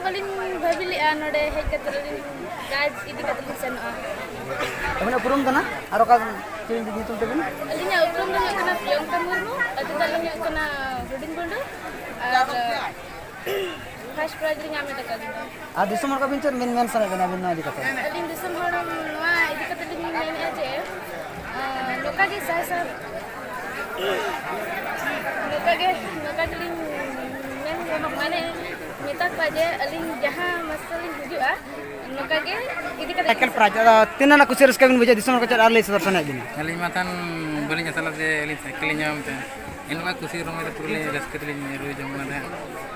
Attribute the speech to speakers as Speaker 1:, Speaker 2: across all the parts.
Speaker 1: balin babili node hej katalin gaj idi katalin senoa.
Speaker 2: Abin uprum kana aro ka tin di tum tebin?
Speaker 1: Alinya uprum na kana Priyong Tamurmu, atu dalam nya kana Rudin Bondo. First prize ring ame taka dinda.
Speaker 2: Dishom ka bincer men sana bena bena di kata.
Speaker 1: Alin Dishom horam noa idi katalin men aje. Loka ge sa Loka talin men mane metak baje alin jaha masalin hujua. Loka ge idi katalin.
Speaker 2: Ekel prize tinana kusir skabin buja Dishom ka car arle sadar sana gini.
Speaker 3: Alin matan boleh nyasala de alin sekelinya mte. Enwa kusi romai de turle gasketrin ru jamna de.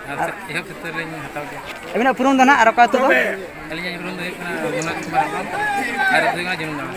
Speaker 3: Ada ihap setelin hataw ge.
Speaker 2: Abin uprum dana aro ka tu do?
Speaker 3: Alinya urun de kana guna kemarin. Ada tu ngana jenung.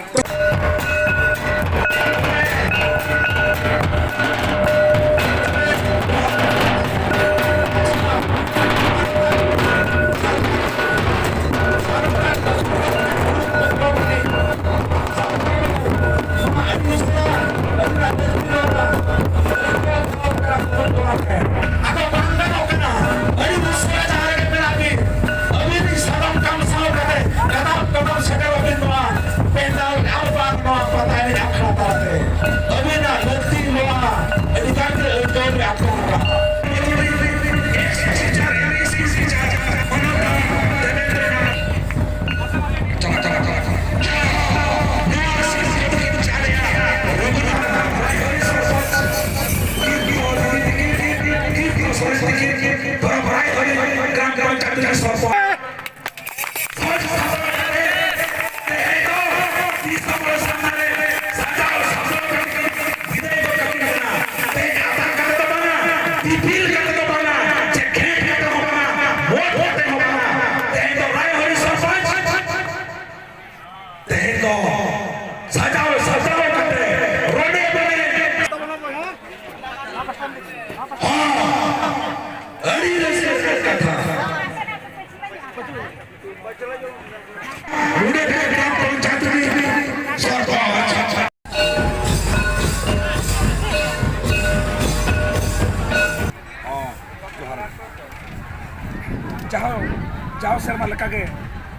Speaker 4: Jauh serma lekage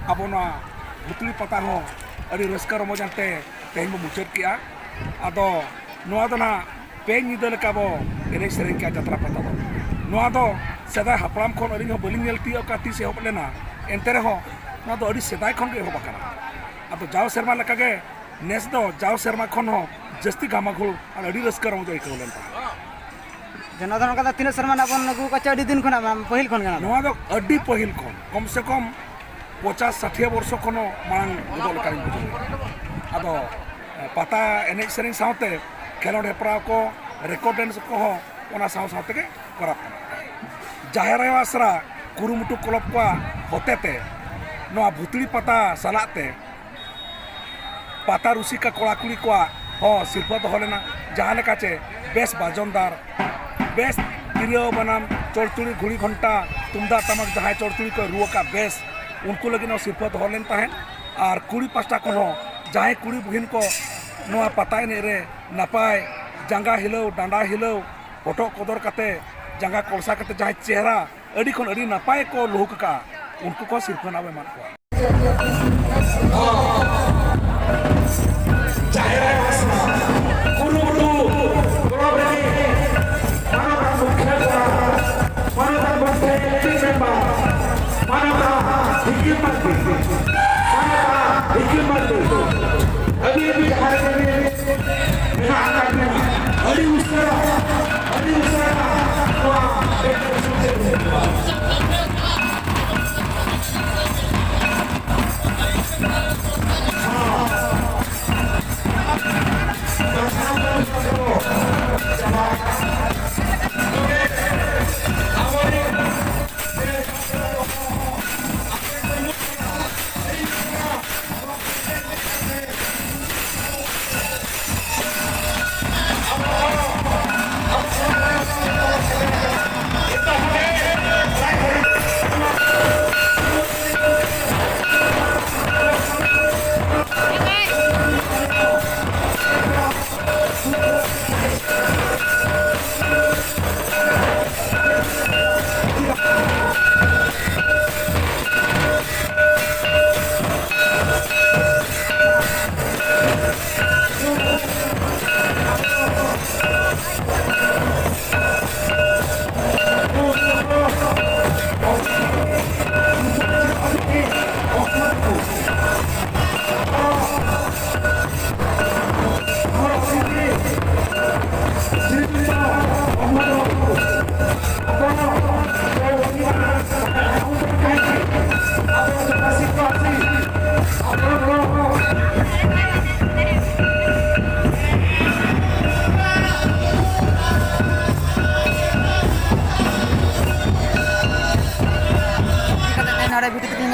Speaker 4: abona Bhutli pata ho adi raska romojante tehin muncul kia ado noa do na pe nyida lekabo enej sereng kia jatra pata do noa do sedai hapram khon adi ho baling nyel ti ka ti se hop lena entere ho noa do adi sedai khon ge ho bakara ado jauh serma lekage nes do jauh serma khon ho jasti gamaghul adi raska romojo ikau lenta
Speaker 2: Jangan kata tina serma nak pun lagu kaca di din kona pahil kon kana.
Speaker 4: Noa do adi pahil kon kom se kom 50-60 ବର୍ଷ kono mang gudol karin buju. Ado pata enej sering saute kelon Hepraw ko record dance ko ho ona saute ke korap. Jahera wasra kurumutu kolop ko hotete noa Bhutli pata salate pata rusika kolakuli ko ho sirpa do holena jahale kache best bajondar best tiriyo banam चोरचुड़ी घुड़ी घंटा तुम्दा तमक जहाँ चोरचुड़ी को रुआ का base उनको लगे ना सिरपत होलेन ताहेन और कुड़ी पास्टा को जहाँ कुड़ी बहन को नोआ पताय ने रे नपाय जंगा हिलो डांडा हिलो फोटो कदर कते जंगा कोलसा कते जहाँ चेहरा अड़ी खन अड़ी नपाय को लोक का उनको को सिरपत नावे मान को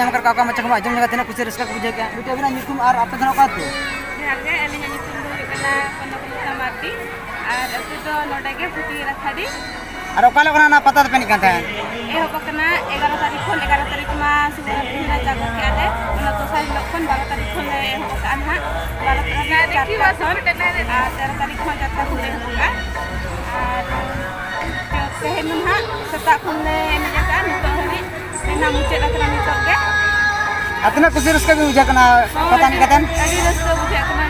Speaker 2: ᱧᱟᱢ ᱠᱟᱜ ᱚᱠᱟ ᱢᱟᱪᱷᱟ ᱠᱚ ᱟᱸᱡᱚᱢ ᱧᱟᱢ ᱛᱤᱱᱟᱹᱜ ᱠᱩᱥᱤ ᱨᱟᱹᱥᱠᱟᱹ ᱠᱚ ᱵᱩᱡᱷᱟᱹᱣ ᱠᱮᱜᱼᱟ ᱢᱤᱫᱴᱮᱱ ᱟᱵᱤᱱᱟᱜ ᱧᱩᱛᱩᱢ ᱟᱨ ᱟᱯᱮ ᱫᱚ ᱚᱠᱟ ᱟᱹᱛᱩ?
Speaker 1: ᱡᱚᱦᱟᱨ ᱜᱮ ᱟᱹᱞᱤᱧᱟᱜ ᱧᱩᱛᱩᱢ ᱫᱚ ᱦᱩᱭᱩᱜ ᱠᱟᱱᱟ ᱢᱟᱨᱰᱤ ᱟᱨ ᱟᱹᱛᱩ ᱫᱚ ᱱᱚᱰᱮ ᱜᱮ ᱵᱷᱩᱛᱞᱤ ᱨᱟᱠᱷᱟᱰᱤ
Speaker 2: ᱟᱨ ᱚᱠᱟ ᱞᱮᱠᱟ ᱚᱱᱟ ᱯᱟᱛᱟ ᱫᱚᱯᱮ ᱮᱱᱮᱡ ᱠᱟᱱ ᱛᱟᱦᱮᱸᱫ?
Speaker 1: ᱮᱦᱚᱵ ᱟᱠᱟᱱᱟ 11 ᱛᱟᱹᱨᱤᱠᱷ ᱠᱷᱚᱱ 11 ᱛᱟᱹᱨᱤᱠᱷ ᱢᱟ ᱥᱩᱵᱚᱨᱱᱚᱯᱩᱨ ᱨᱮ ᱡᱟᱜᱚᱨ ᱠᱮᱜᱼᱟ ᱞᱮ ᱚᱱᱟ ᱫᱚᱥᱟᱨ ᱦᱤᱞᱳᱜ ᱠᱷᱚᱱ 12 ᱛᱟᱹᱨᱤᱠᱷ ᱠᱷᱚᱱ ᱞᱮ ᱮᱦᱚᱵ ᱟᱠᱟᱜᱼᱟ ᱱᱟᱦᱟᱜ 12 ᱛᱟᱹᱨᱤᱠᱷ 4ᱴᱟ ᱠᱷᱚᱱ ᱟᱨ 13 ᱛᱟᱹᱨᱤᱠᱷ ᱠᱷᱚᱱ ᱡᱟᱛᱨᱟ ᱠᱚᱞᱮ ᱮᱦᱚᱵ ᱠᱟᱜᱼᱟ ᱟᱨ ᱛᱮᱦᱮᱧ ᱫᱚ ᱱᱟᱦᱟᱜ ᱥᱮᱛᱟᱜ ᱠᱷᱚᱱ ᱞᱮ ᱮᱱᱮᱡ ᱟᱠᱟᱜᱼᱟ ᱱᱤᱛᱚᱜ ᱦᱟᱹᱵᱤᱡ ᱮᱱᱟ ᱢᱩᱪᱟᱹᱫ ᱟᱠᱟᱱᱟ ᱱᱤᱛᱚᱜ ᱜᱮ
Speaker 2: ᱟᱨ ᱛᱤᱱᱟᱹᱜ ᱠᱩᱥᱤ ᱨᱟᱹᱥᱠᱟᱹ ᱵᱤᱱ ᱵᱩᱡᱷᱟᱹᱣ ᱠᱟᱱᱟ ᱯᱟᱛᱟ ᱮᱱᱮᱡ ᱠᱟᱛᱮᱫ?
Speaker 1: ᱟᱹᱰᱤ ᱨᱟᱹᱥᱠᱟᱹ ᱵᱩᱡᱷᱟᱹᱜ ᱠᱟᱱᱟ